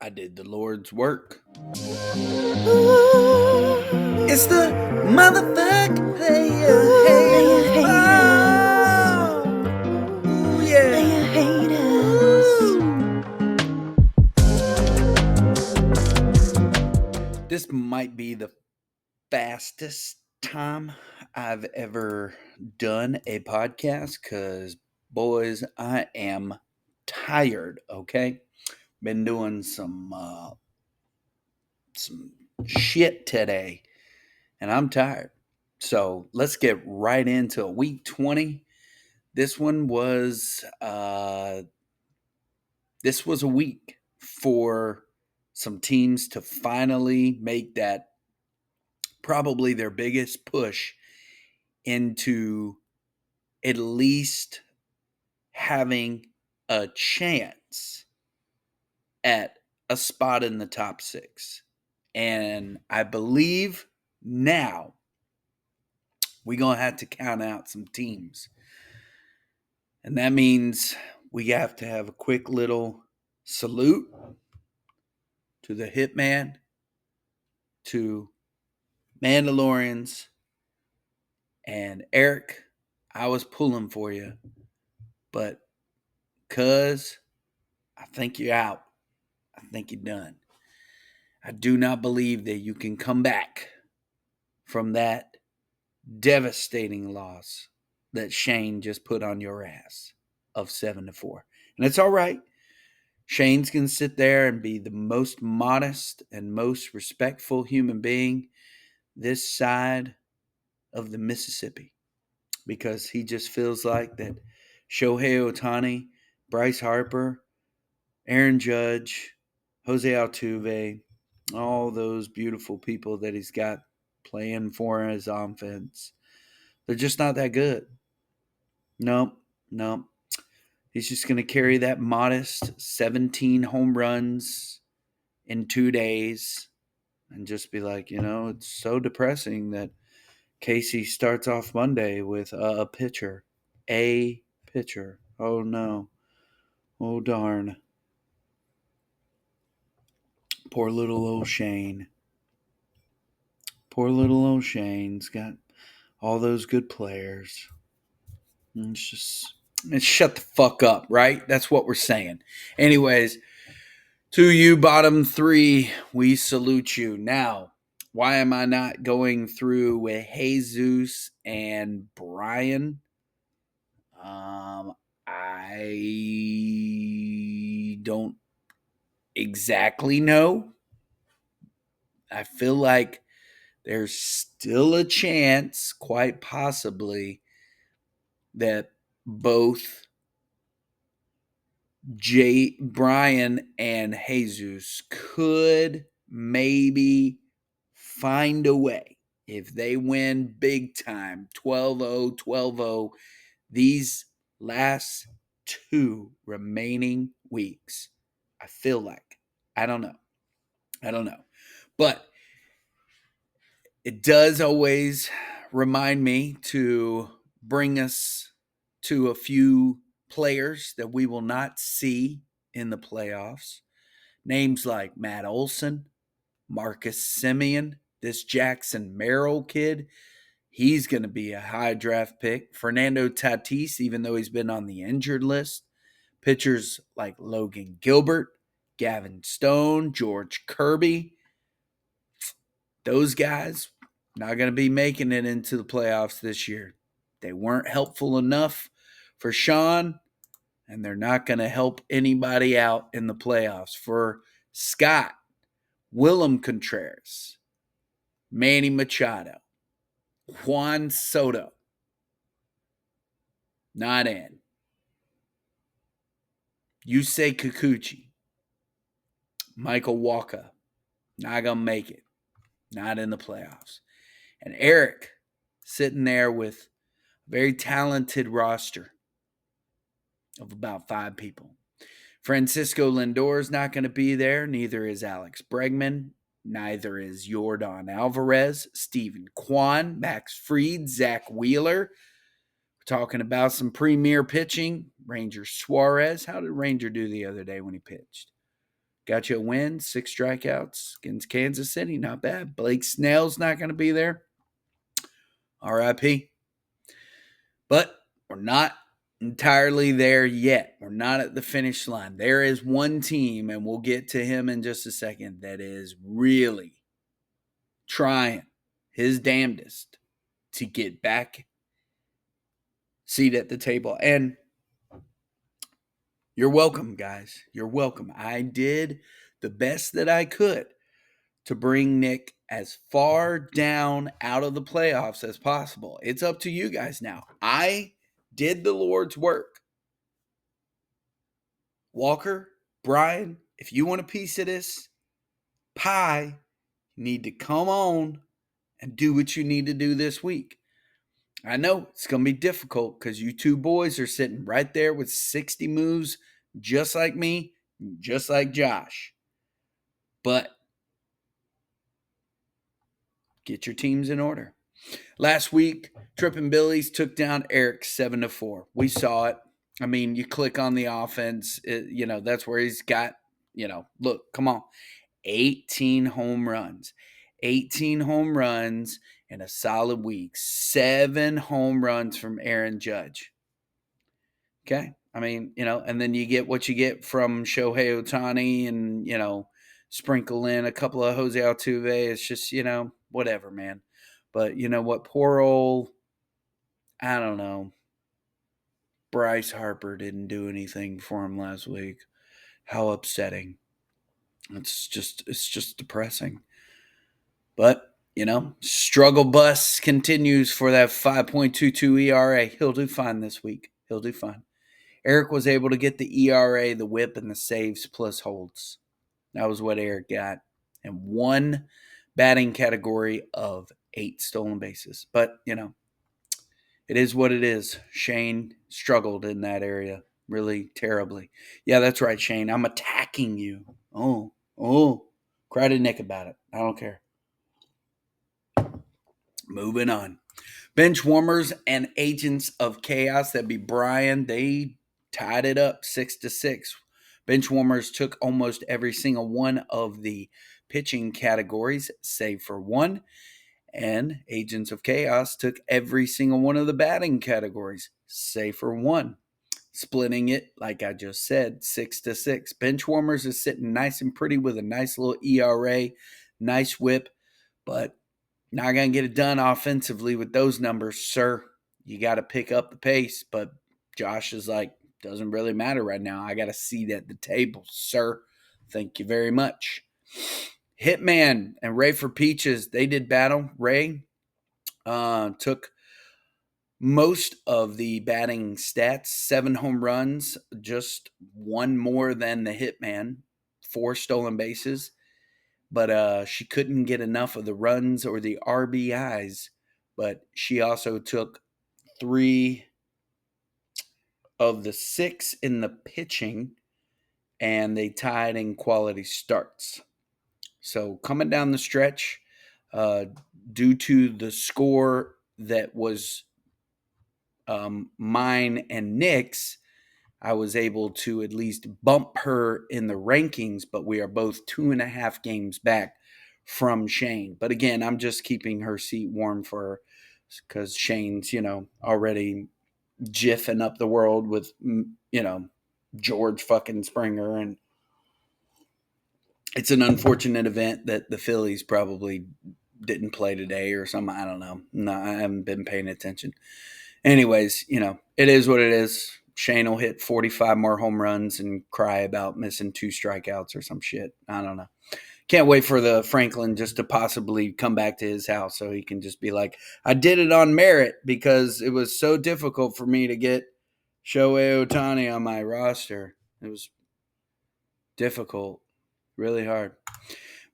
I did the Lord's work. Ooh, It's the motherfucker player haters. Ooh, yeah. player haters. This might be the fastest time I've ever done a podcast because, boys, I am tired, okay? Been doing some shit today, and I'm tired. So let's get right into week 20. This one was this was a week for some teams to finally make that probably their biggest push into at least having a chance at a spot in the top 6. And I believe now we're going to have to count out some teams. And that means we have to have a quick little salute to the Hitman, to Mandalorians, and Eric. I was pulling for you, but cuz I think you're out. I think you're done. I do not believe that you can come back from that devastating loss that Shane just put on your ass of 7-4. And it's all right. Shane's going to sit there and be the most modest and most respectful human being this side of the Mississippi because he just feels like that Shohei Ohtani, Bryce Harper, Aaron Judge, Jose Altuve, all those beautiful people that he's got playing for his offense, they're just not that good. Nope. He's just going to carry that modest 17 home runs in 2 days and just be like, it's so depressing that Casey starts off Monday with a pitcher. A pitcher. Oh, no. Oh, darn. Poor little old Shane. Poor little old Shane's got all those good players. And it's shut the fuck up, right? That's what we're saying. Anyways, to you, bottom 3, we salute you. Now, why am I not going through with Jesus and Brian? I don't exactly know. I feel like there's still a chance, quite possibly, that both Brian and Jesus could maybe find a way if they win big time 12-0, 12-0 these last 2 remaining weeks. I feel like I don't know. But it does always remind me to bring us to a few players that we will not see in the playoffs. Names like Matt Olson, Marcus Simeon, this Jackson Merrill kid. He's going to be a high draft pick. Fernando Tatis, even though he's been on the injured list. Pitchers like Logan Gilbert, Gavin Stone, George Kirby. Those guys not going to be making it into the playoffs this year. They weren't helpful enough for Sean, and they're not going to help anybody out in the playoffs. For Scott, Willem Contreras, Manny Machado, Juan Soto, not in. Yusei Kikuchi, Michael Walker, not going to make it. Not in the playoffs. And Eric sitting there with a very talented roster of about 5 people. Francisco Lindor is not going to be there. Neither is Alex Bregman. Neither is Yordan Alvarez, Stephen Kwan, Max Fried, Zach Wheeler. We're talking about some premier pitching. Ranger Suarez. How did Ranger do the other day when he pitched? Got you a win, 6 strikeouts against Kansas City. Not bad. Blake Snell's not going to be there. RIP. But we're not entirely there yet. We're not at the finish line. There is one team, and we'll get to him in just a second, that is really trying his damnedest to get back seat at the table. And you're welcome, guys. You're welcome. I did the best that I could to bring Nick as far down out of the playoffs as possible. It's up to you guys now. I did the Lord's work. Walker, Brian, if you want a piece of this pie, you need to come on and do what you need to do this week. I know it's going to be difficult because you two boys are sitting right there with 60 moves, just like me, just like Josh. But get your teams in order. Last week, Trippin' Billies took down Eric 7-4. We saw it. I mean, you click on the offense, that's where he's got, look, come on. 18 home runs. 18 home runs in a solid week. 7 home runs from Aaron Judge. Okay? I mean, and then you get what you get from Shohei Ohtani and, sprinkle in a couple of Jose Altuve. It's just, whatever, man. But you know what? Poor old, I don't know, Bryce Harper didn't do anything for him last week. How upsetting. It's just depressing. But, struggle bus continues for that 5.22 ERA. He'll do fine this week. He'll do fine. Eric was able to get the ERA, the whip, and the saves plus holds. That was what Eric got. And one batting category of 8 stolen bases. But, it is what it is. Shane struggled in that area really terribly. Yeah, that's right, Shane. I'm attacking you. Oh. Cry to Nick about it. I don't care. Moving on. Bench warmers and agents of chaos. That'd be Brian. They tied it up 6-6. Bench warmers took almost every single one of the pitching categories, save for one. And Agents of Chaos took every single one of the batting categories, save for one. Splitting it, like I just said, 6-6. Bench warmers is sitting nice and pretty with a nice little ERA, nice whip, but not going to get it done offensively with those numbers, sir. You got to pick up the pace, but Josh is like, doesn't really matter right now. I got a seat at the table, sir. Thank you very much. Hitman and Ray for Peaches, they did battle. Ray took most of the batting stats, 7 home runs, just one more than the Hitman, 4 stolen bases. But she couldn't get enough of the runs or the RBIs. But she also took 3 of the 6 in the pitching, and they tied in quality starts. So coming down the stretch, due to the score that was mine and Nick's, I was able to at least bump her in the rankings, but we are both 2.5 games back from Shane. But again, I'm just keeping her seat warm for her because Shane's, already jiffing up the world with, George fucking Springer. And it's an unfortunate event that the Phillies probably didn't play today or something. I don't know. No, I haven't been paying attention. Anyways, it is what it is. Shane will hit 45 more home runs and cry about missing 2 strikeouts or some shit. I don't know. Can't wait for the Franklin just to possibly come back to his house so he can just be like, I did it on merit because it was so difficult for me to get Shohei Ohtani on my roster. It was difficult, really hard.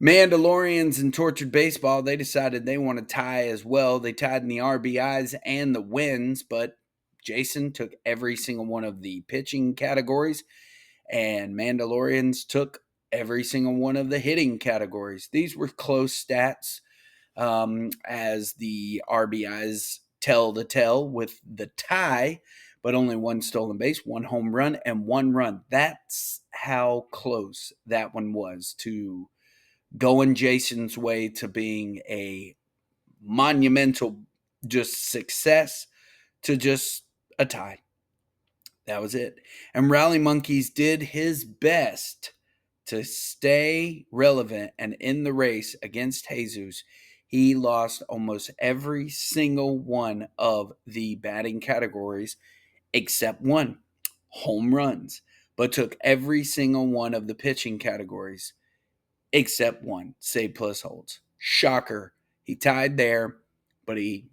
Mandalorians and Tortured Baseball, they decided they want to tie as well. They tied in the RBIs and the wins, but Jason took every single one of the pitching categories, and Mandalorians took every single one of the hitting categories. These were close stats, as the RBIs tell the tale with the tie, but only one stolen base, one home run, and one run. That's how close that one was to going Jason's way to being a monumental just success to just a tie. That was it. And Rally Monkeys did his best to stay relevant and in the race against Jesus. He lost almost every single one of the batting categories except one, home runs, but took every single one of the pitching categories except one, save plus holds. Shocker. He tied there, but he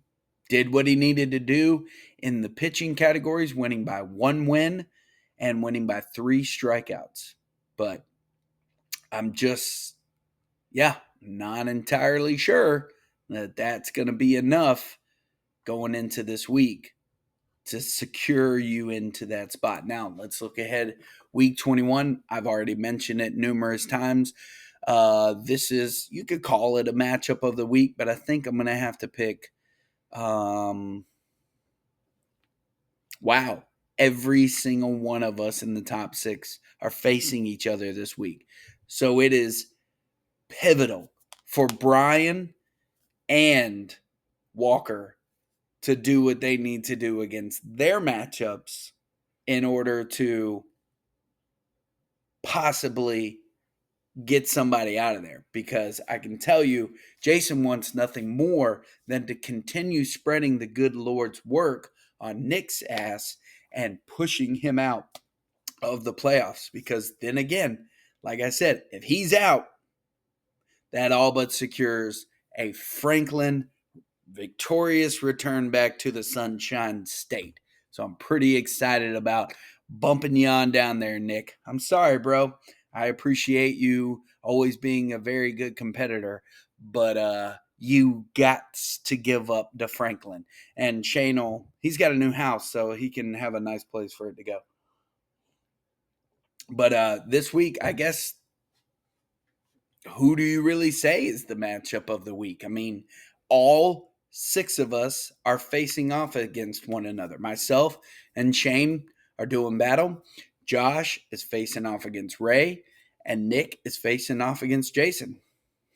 did what he needed to do in the pitching categories, winning by one win and winning by 3 strikeouts. But I'm just, not entirely sure that that's going to be enough going into this week to secure you into that spot. Now, let's look ahead. Week 21, I've already mentioned it numerous times. This is, you could call it a matchup of the week, but I think I'm going to have to pick, wow, every single one of us in the top 6 are facing each other this week. So it is pivotal for Brian and Walker to do what they need to do against their matchups in order to possibly get somebody out of there, because I can tell you Jason wants nothing more than to continue spreading the good Lord's work on Nick's ass and pushing him out of the playoffs, because then again, like I said, if he's out, that all but secures a Franklin victorious return back to the Sunshine State. So I'm pretty excited about bumping you on down there, Nick. I'm sorry, bro. I appreciate you always being a very good competitor, but you got to give up to Franklin. And Shane he's got a new house, so he can have a nice place for it to go. But this week, I guess, who do you really say is the matchup of the week? I mean, all 6 of us are facing off against one another. Myself and Shane are doing battle. Josh is facing off against Ray, and Nick is facing off against Jason.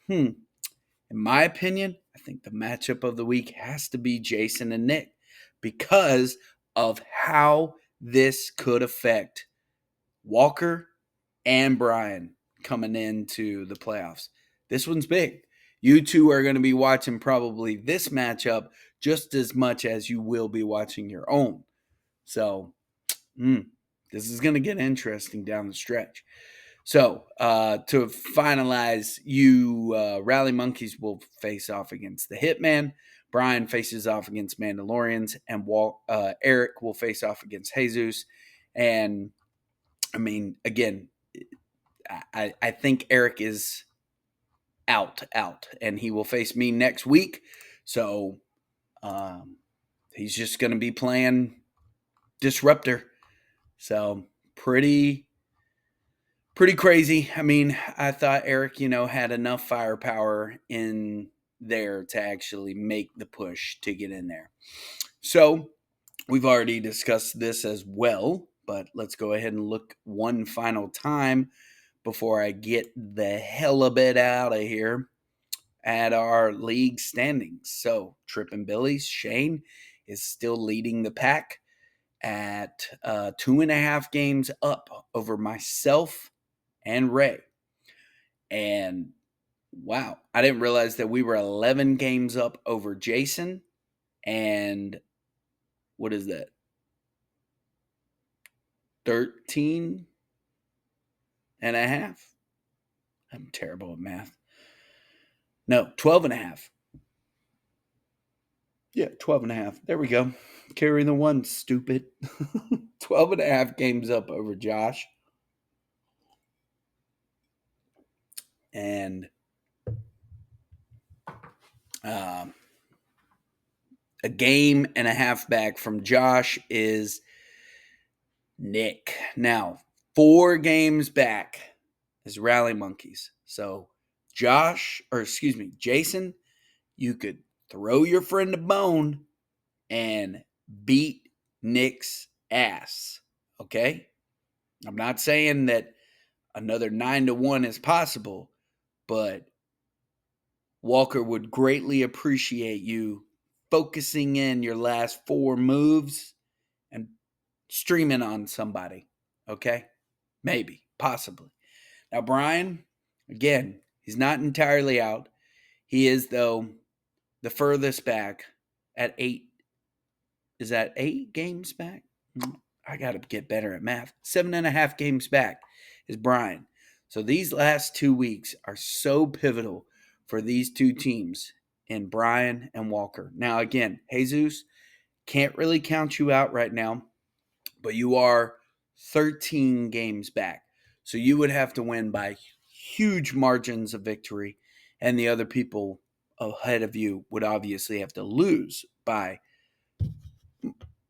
In my opinion, I think the matchup of the week has to be Jason and Nick because of how this could affect Walker and Brian coming into the playoffs. This one's big. You two are going to be watching probably this matchup just as much as you will be watching your own. So, this is going to get interesting down the stretch. So, to finalize, Rally Monkeys will face off against the Hitman. Brian faces off against Mandalorians, and Eric will face off against Jesus. And I mean, again, I think Eric is out, and he will face me next week. So he's just going to be playing Disruptor. So pretty crazy. I mean, I thought Eric, had enough firepower in there to actually make the push to get in there. So we've already discussed this as well, but let's go ahead and look one final time before I get the hell a bit out of here at our league standings. So Trippin' Billy's Shane is still leading the pack at 2.5 games up over myself and Ray. And wow, I didn't realize that we were 11 games up over Jason. And what is that? 13 and a half? I'm terrible at math. No, 12 and a half. Yeah, 12 and a half. There we go. Carry the one, stupid. 12 and a half games up over Josh. And a game and a half back from Josh is Nick. Now, 4 games back is Rally Monkeys. So Jason, you could throw your friend a bone and beat Nick's ass. Okay? I'm not saying that another 9-1 is possible, but Walker would greatly appreciate you focusing in your last 4 moves and streaming on somebody. Okay? Maybe, possibly. Now, Brian, again, he's not entirely out. He is, though, the furthest back at 8. Is that 8 games back? I got to get better at math. 7.5 games back is Brian. So these last 2 weeks are so pivotal for these two teams in Brian and Walker. Now, again, Jesus, can't really count you out right now, but you are 13 games back. So you would have to win by huge margins of victory, and the other people ahead of you would obviously have to lose by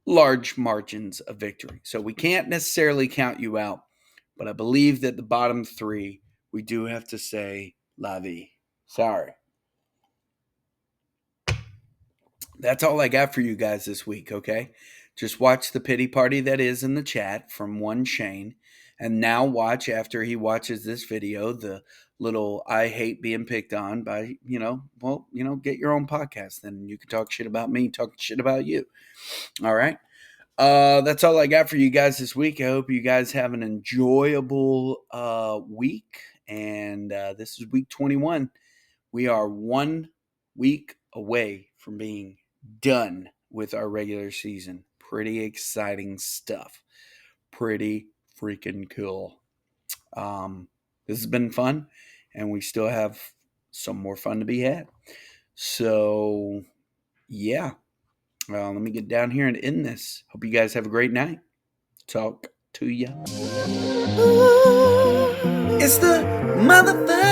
large margins of victory. So we can't necessarily count you out, but I believe that the bottom 3, we do have to say la vie. Sorry. That's all I got for you guys this week, okay? Just watch the pity party that is in the chat from one Shane. And now watch, after he watches this video, the little I hate being picked on by, get your own podcast. Then you can talk shit about me, talk shit about you. All right. That's all I got for you guys this week. I hope you guys have an enjoyable week. And this is week 21. We are 1 week away from being done with our regular season. Pretty exciting stuff. Pretty freaking cool. This has been fun, and we still have some more fun to be had. So, yeah. Well, let me get down here and end this. Hope you guys have a great night. Talk to ya. It's the motherfucker.